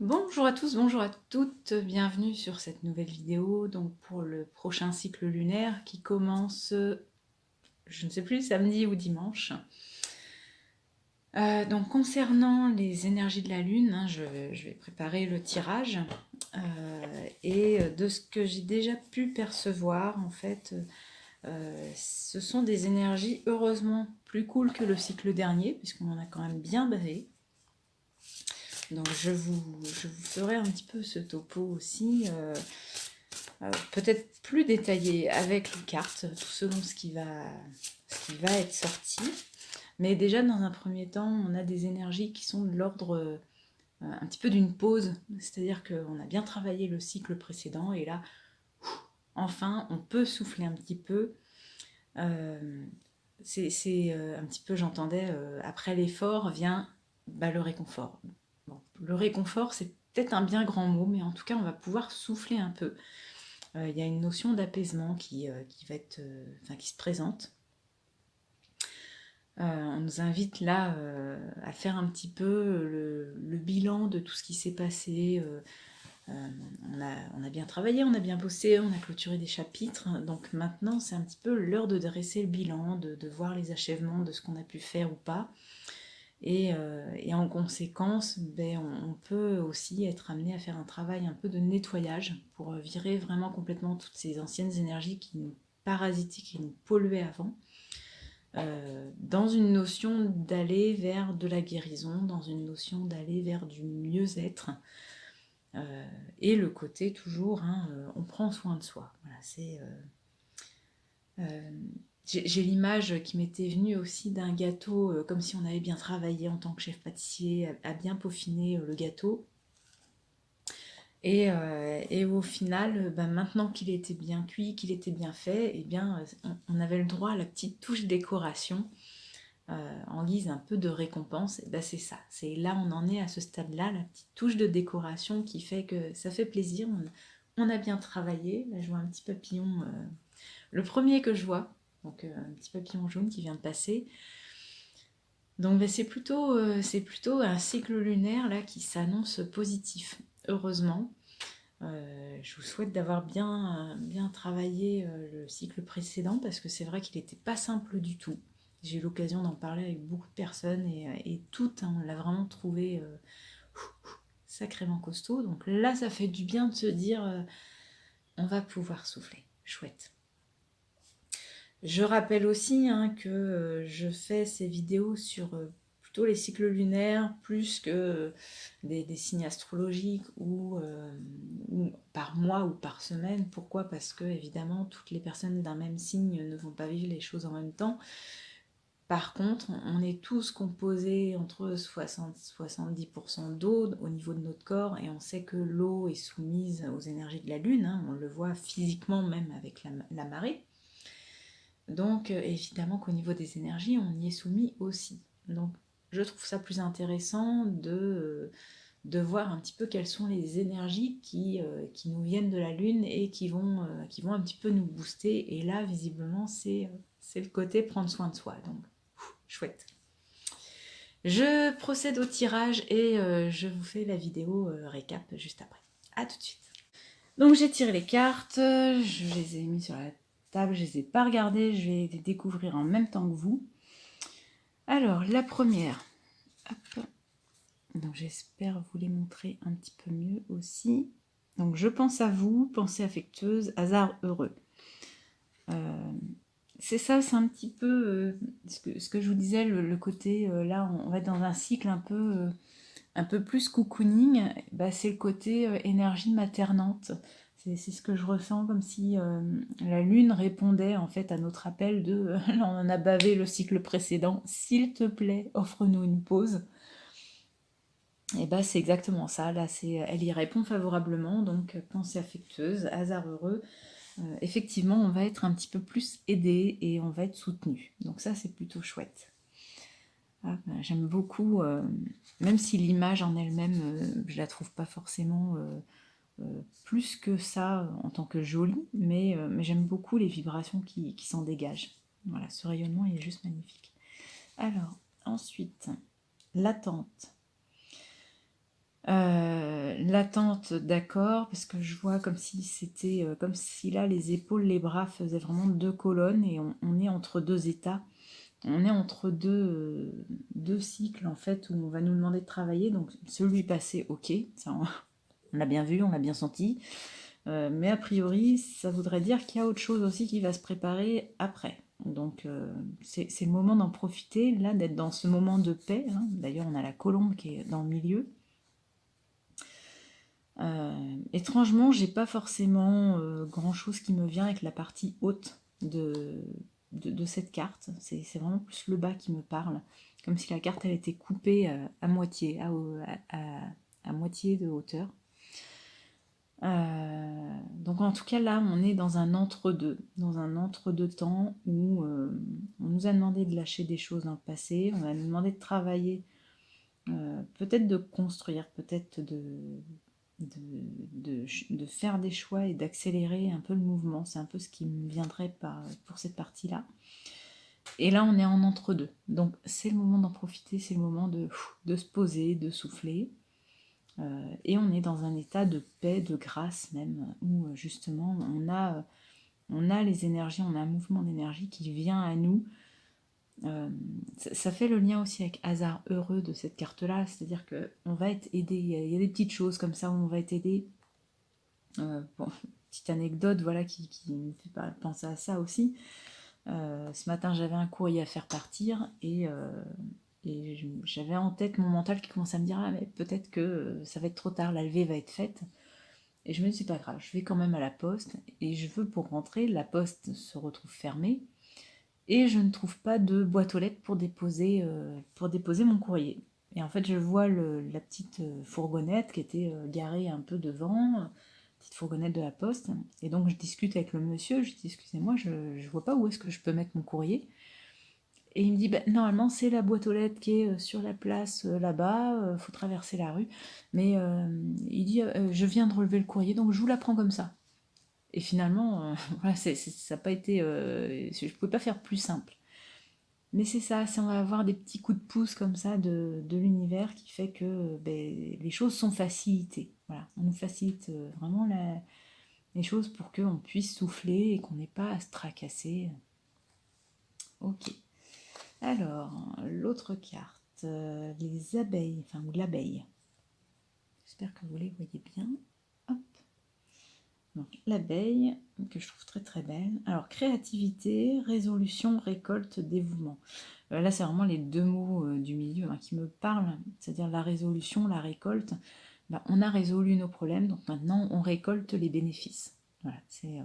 Bonjour à tous, bonjour à toutes, bienvenue sur cette nouvelle vidéo donc pour le prochain cycle lunaire qui commence, je ne sais plus, samedi ou dimanche. Donc concernant les énergies de la Lune, hein, je vais préparer le tirage et de ce que j'ai déjà pu percevoir, en fait, ce sont des énergies heureusement plus cool que le cycle dernier, puisqu'on en a quand même bien bavé. Donc je vous ferai un petit peu ce topo aussi, peut-être plus détaillé avec les cartes, tout selon ce qui va être sorti. Mais déjà, dans un premier temps, on a des énergies qui sont de l'ordre un petit peu d'une pause, c'est-à-dire qu'on a bien travaillé le cycle précédent et là, enfin, on peut souffler un petit peu. C'est un petit peu, j'entendais, après l'effort vient le réconfort. Bon, le réconfort, c'est peut-être un bien grand mot, mais en tout cas, on va pouvoir souffler un peu. Il y a une notion d'apaisement qui va être, qui se présente. On nous invite là à faire un petit peu le bilan de tout ce qui s'est passé. On a bien travaillé, on a bien bossé, on a clôturé des chapitres. Donc maintenant, c'est un petit peu l'heure de dresser le bilan, de voir les achèvements de ce qu'on a pu faire ou pas. Et en conséquence, on peut aussi être amené à faire un travail un peu de nettoyage pour virer vraiment complètement toutes ces anciennes énergies qui nous parasitaient, qui nous polluaient avant, dans une notion d'aller vers de la guérison, dans une notion d'aller vers du mieux-être, et le côté toujours, hein, on prend soin de soi. Voilà, euh, j'ai l'image qui m'était venue aussi d'un gâteau, comme si on avait bien travaillé en tant que chef pâtissier, à bien peaufiner le gâteau. Et au final, maintenant qu'il était bien cuit, qu'il était bien fait, eh bien, on avait le droit à la petite touche décoration en guise un peu de récompense. Et c'est ça, c'est là on en est à ce stade-là, la petite touche de décoration qui fait que ça fait plaisir. On a bien travaillé. Là, je vois un petit papillon, le premier que je vois, donc un petit papillon jaune qui vient de passer. Donc c'est plutôt un cycle lunaire là qui s'annonce positif, heureusement. Je vous souhaite d'avoir bien travaillé le cycle précédent parce que c'est vrai qu'il n'était pas simple du tout. J'ai eu l'occasion d'en parler avec beaucoup de personnes et toutes, hein, on l'a vraiment trouvé sacrément costaud. Donc là, ça fait du bien de se dire on va pouvoir souffler. Chouette. Je rappelle aussi, hein, que je fais ces vidéos sur plutôt les cycles lunaires plus que des signes astrologiques ou par mois ou par semaine. Pourquoi? Parce que évidemment toutes les personnes d'un même signe ne vont pas vivre les choses en même temps. Par contre, on est tous composés entre 60-70% d'eau au niveau de notre corps et on sait que l'eau est soumise aux énergies de la Lune, hein, on le voit physiquement même avec la marée. Donc évidemment qu'au niveau des énergies, on y est soumis aussi. Donc je trouve ça plus intéressant de voir un petit peu quelles sont les énergies qui nous viennent de la Lune et qui vont un petit peu nous booster. Et là, visiblement, c'est le côté prendre soin de soi. Donc, chouette. Je procède au tirage et je vous fais la vidéo récap juste après. A tout de suite. Donc j'ai tiré les cartes, je les ai mis sur la table, je les ai pas regardées, je vais les découvrir en même temps que vous. Alors la première, hop. Donc j'espère vous les montrer un petit peu mieux aussi. Donc je pense à vous, pensée affectueuse, hasard heureux. C'est ça, c'est un petit peu ce que je vous disais, le côté, là on va être dans un cycle un peu plus cocooning, c'est le côté énergie maternante. C'est ce que je ressens, comme si la Lune répondait en fait à notre appel de on en a bavé le cycle précédent, s'il te plaît, offre-nous une pause. Et c'est exactement ça, là elle y répond favorablement, donc pensée affectueuse, hasard heureux. Effectivement, on va être un petit peu plus aidé et on va être soutenu. Donc ça, c'est plutôt chouette. Ah, j'aime beaucoup, même si l'image en elle-même, je la trouve pas forcément plus que ça en tant que jolie, mais j'aime beaucoup les vibrations qui s'en dégagent. Voilà, ce rayonnement il est juste magnifique. Alors, ensuite, l'attente. L'attente, d'accord, parce que je vois comme si c'était, comme si là les épaules, les bras faisaient vraiment deux colonnes et on est entre deux états. On est entre deux cycles en fait où on va nous demander de travailler. Donc celui passé, ok, ça on l'a bien vu, on l'a bien senti. Mais a priori, ça voudrait dire qu'il y a autre chose aussi qui va se préparer après. Donc c'est le moment d'en profiter, là, d'être dans ce moment de paix, hein. D'ailleurs, on a la colombe qui est dans le milieu. Étrangement, j'ai pas forcément grand chose qui me vient avec la partie haute de cette carte. C'est vraiment plus le bas qui me parle. Comme si la carte elle était coupée à moitié, à moitié de hauteur. Donc en tout cas là, on est dans un entre-deux temps où on nous a demandé de lâcher des choses dans le passé, on va nous demander de travailler, peut-être de construire, peut-être de faire des choix et d'accélérer un peu le mouvement. C'est un peu ce qui me viendrait pour cette partie-là. Et là, on est en entre-deux. Donc, c'est le moment d'en profiter, c'est le moment de se poser, de souffler. Et on est dans un état de paix, de grâce même, où justement, on a les énergies, on a un mouvement d'énergie qui vient à nous. Ça fait le lien aussi avec hasard heureux de cette carte-là, c'est-à-dire qu'on va être aidé, il y a des petites choses comme ça où on va être aidé. Bon, petite anecdote voilà, qui me fait penser à ça aussi. Ce matin, j'avais un courrier à faire partir et j'avais en tête mon mental qui commençait à me dire ah, mais peut-être que ça va être trop tard, la levée va être faite. Et je me dis c'est pas grave, je vais quand même à la poste et je veux pour rentrer, la poste se retrouve fermée et je ne trouve pas de boîte aux lettres pour déposer mon courrier. Et en fait, je vois la petite fourgonnette qui était garée un peu devant, petite fourgonnette de la poste. Et donc, je discute avec le monsieur, je dis excusez-moi, je vois pas où est-ce que je peux mettre mon courrier. Et il me dit bah, normalement, c'est la boîte aux lettres qui est sur la place là-bas, faut traverser la rue. Mais il dit je viens de relever le courrier, donc je vous la prends comme ça. Et finalement, voilà, ça n'a pas été. Je ne pouvais pas faire plus simple. Mais c'est ça, on va avoir des petits coups de pouce comme ça de l'univers qui fait que les choses sont facilitées. Voilà, on nous facilite vraiment les choses pour qu'on puisse souffler et qu'on n'ait pas à se tracasser. Ok. Alors, l'autre carte, les abeilles, enfin, ou l'abeille. J'espère que vous les voyez bien. Hop. Donc, l'abeille, que je trouve très très belle. Alors, créativité, résolution, récolte, dévouement. Là, c'est vraiment les deux mots du milieu qui me parlent, c'est-à-dire la résolution, la récolte. On a résolu nos problèmes, donc maintenant on récolte les bénéfices. Voilà, c'est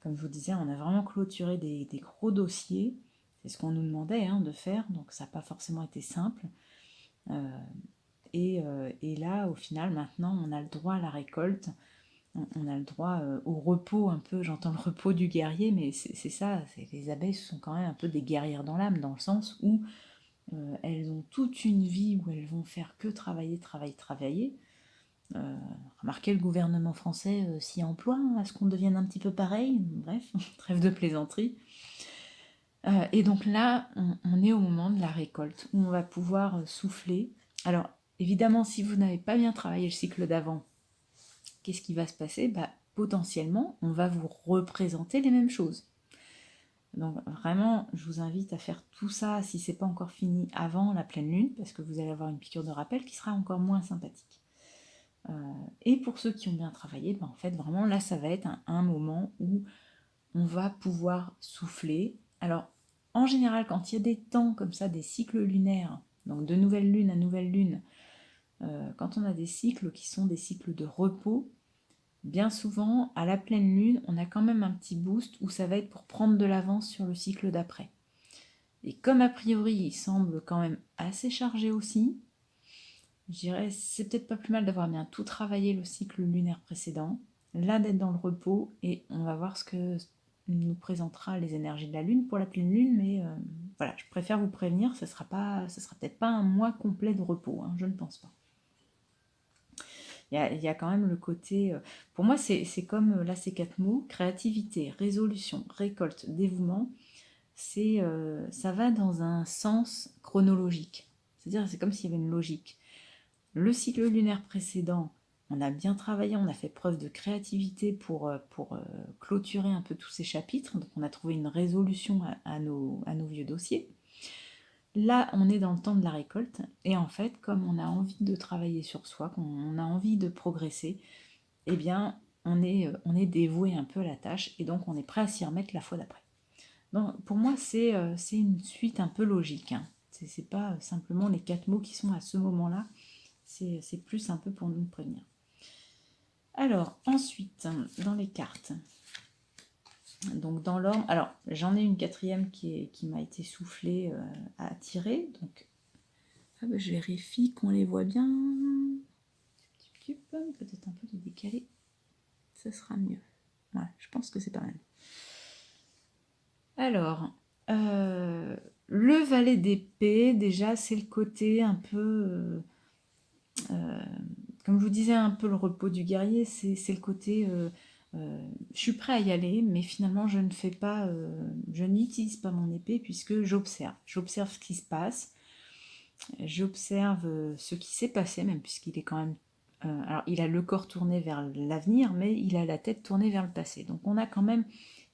comme je vous disais, on a vraiment clôturé des gros dossiers. C'est ce qu'on nous demandait de faire, donc ça n'a pas forcément été simple. Et là, au final, maintenant, on a le droit à la récolte. On a le droit au repos un peu, j'entends le repos du guerrier, mais c'est ça, les abeilles sont quand même un peu des guerrières dans l'âme, dans le sens où elles ont toute une vie où elles vont faire que travailler, travailler, travailler. Remarquez le gouvernement français s'y emploie, à ce qu'on devienne un petit peu pareil, bref, trêve de plaisanterie. Et donc là, on est au moment de la récolte, où on va pouvoir souffler. Alors, évidemment, si vous n'avez pas bien travaillé le cycle d'avant, qu'est-ce qui va se passer potentiellement, on va vous représenter les mêmes choses. Donc vraiment, je vous invite à faire tout ça, si c'est pas encore fini, avant la pleine lune, parce que vous allez avoir une piqûre de rappel qui sera encore moins sympathique. Et pour ceux qui ont bien travaillé, en fait, vraiment, là, ça va être un moment où on va pouvoir souffler. Alors, en général, quand il y a des temps comme ça, des cycles lunaires, donc de nouvelle lune à nouvelle lune, quand on a des cycles qui sont des cycles de repos, bien souvent, à la pleine lune, on a quand même un petit boost où ça va être pour prendre de l'avance sur le cycle d'après. Et comme a priori, il semble quand même assez chargé aussi, je dirais c'est peut-être pas plus mal d'avoir bien tout travaillé le cycle lunaire précédent, là d'être dans le repos, et on va voir ce que nous présentera les énergies de la lune pour la pleine lune, mais voilà, je préfère vous prévenir, ça sera peut-être pas un mois complet de repos, je ne pense pas. Il y a quand même le côté... pour moi, c'est comme là, ces 4 mots, créativité, résolution, récolte, dévouement, ça va dans un sens chronologique. C'est-à-dire, c'est comme s'il y avait une logique. Le cycle lunaire précédent, on a bien travaillé, on a fait preuve de créativité pour clôturer un peu tous ces chapitres. Donc on a trouvé une résolution à nos vieux dossiers. Là, on est dans le temps de la récolte. Et en fait, comme on a envie de travailler sur soi, qu'on a envie de progresser, eh bien, on est dévoué un peu à la tâche. Et donc, on est prêt à s'y remettre la fois d'après. Donc, pour moi, c'est une suite un peu logique. Hein. C'est pas simplement les 4 mots qui sont à ce moment-là. C'est plus un peu pour nous prévenir. Alors, ensuite, dans les cartes, donc dans l'ordre, alors j'en ai une quatrième qui m'a été soufflée à tirer, donc je vérifie qu'on les voit bien, peut-être un peu les décaler, ça sera mieux, voilà, je pense que c'est pas mal. Alors, le valet d'épée, déjà c'est le côté un peu, comme je vous disais, un peu le repos du guerrier, c'est le côté... je suis prêt à y aller, mais finalement je ne fais pas, je n'utilise pas mon épée puisque j'observe. J'observe ce qui se passe, j'observe ce qui s'est passé, même puisqu'il est quand même... alors il a le corps tourné vers l'avenir, mais il a la tête tournée vers le passé. Donc on a quand même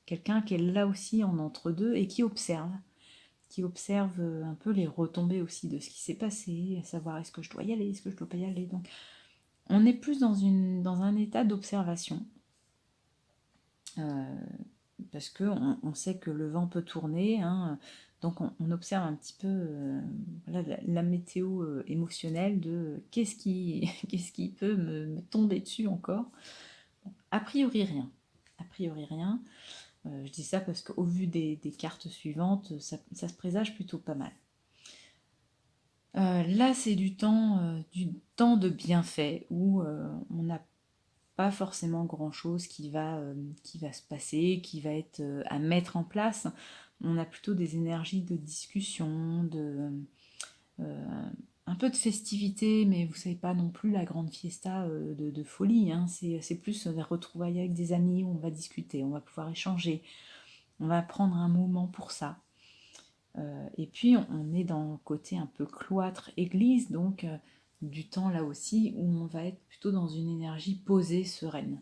quelqu'un qui est là aussi en entre-deux et qui observe un peu les retombées aussi de ce qui s'est passé, savoir est-ce que je dois y aller, est-ce que je dois pas y aller. Donc on est plus dans un état d'observation. Parce qu'on sait que le vent peut tourner, hein, donc on observe un petit peu la météo émotionnelle de qu'est-ce qui peut me tomber dessus encore. A priori rien. A priori rien. Je dis ça parce qu'au vu des cartes suivantes, ça se présage plutôt pas mal. Là, c'est du temps de bienfait où on n'a pas forcément grand-chose qui va se passer, qui va être à mettre en place. On a plutôt des énergies de discussion, un peu de festivité, mais vous savez pas non plus la grande fiesta de folie. Hein. C'est plus des retrouvailles avec des amis où on va discuter, on va pouvoir échanger, on va prendre un moment pour ça. Et puis on est dans le côté un peu cloître église, donc du temps là aussi où on va être plutôt dans une énergie posée, sereine.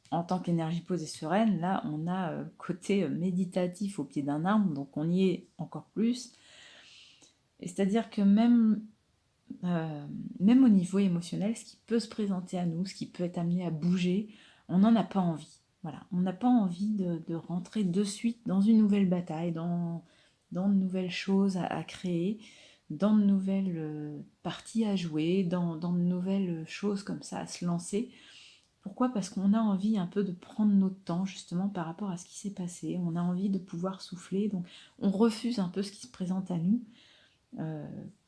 En tant qu'énergie posée sereine, là on a côté méditatif au pied d'un arbre, donc on y est encore plus. Et c'est-à-dire que même au niveau émotionnel, ce qui peut se présenter à nous, ce qui peut être amené à bouger, on n'en a pas envie. Voilà, on n'a pas envie de rentrer de suite dans une nouvelle bataille, dans de nouvelles choses à créer, dans de nouvelles parties à jouer, dans de nouvelles choses comme ça à se lancer. Pourquoi ? Parce qu'on a envie un peu de prendre notre temps justement par rapport à ce qui s'est passé. On a envie de pouvoir souffler, donc on refuse un peu ce qui se présente à nous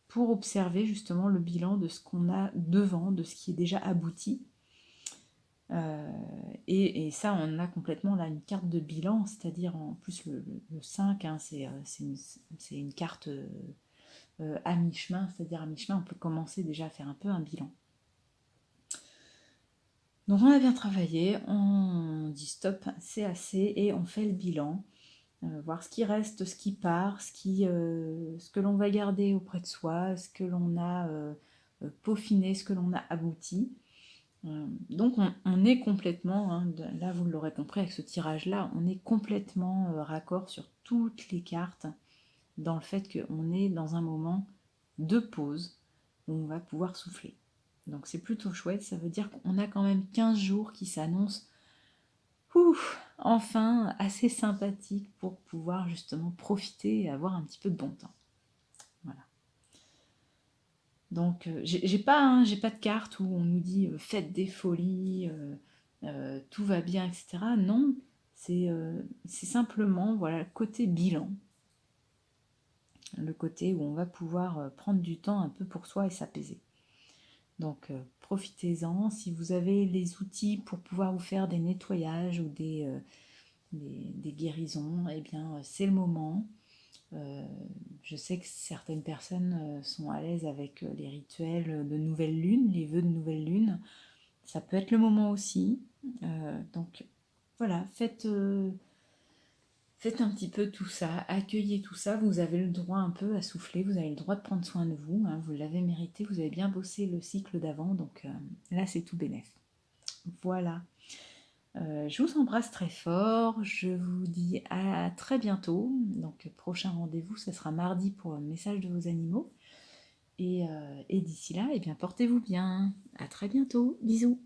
pour observer justement le bilan de ce qu'on a devant, de ce qui est déjà abouti. Et ça, on a complètement là une carte de bilan, c'est-à-dire en plus le 5, hein, c'est une carte à mi-chemin, c'est-à-dire à mi-chemin, on peut commencer déjà à faire un peu un bilan. Donc on a bien travaillé, on dit stop, c'est assez, et on fait le bilan, voir ce qui reste, ce qui part, ce que l'on va garder auprès de soi, ce que l'on a peaufiné, ce que l'on a abouti. Donc on est complètement, hein, là vous l'aurez compris avec ce tirage-là, on est complètement raccord sur toutes les cartes, dans le fait qu'on est dans un moment de pause où on va pouvoir souffler. Donc c'est plutôt chouette, ça veut dire qu'on a quand même 15 jours qui s'annoncent enfin assez sympathiques pour pouvoir justement profiter et avoir un petit peu de bon temps. Voilà. Donc j'ai pas de carte où on nous dit faites des folies, tout va bien, etc. Non, c'est simplement voilà, le côté bilan. Le côté où on va pouvoir prendre du temps un peu pour soi et s'apaiser. Donc profitez-en, si vous avez les outils pour pouvoir vous faire des nettoyages ou des guérisons, eh bien c'est le moment. Je sais que certaines personnes sont à l'aise avec les rituels de nouvelle lune, les vœux de nouvelle lune. Ça peut être le moment aussi. Donc voilà, faites Faites un petit peu tout ça, accueillez tout ça, vous avez le droit un peu à souffler, vous avez le droit de prendre soin de vous, hein, vous l'avez mérité, vous avez bien bossé le cycle d'avant, donc là c'est tout bénef. Voilà. Je vous embrasse très fort, je vous dis à très bientôt. Donc prochain rendez-vous, ce sera mardi pour le message de vos animaux. Et d'ici là, eh bien, portez-vous bien. À très bientôt. Bisous.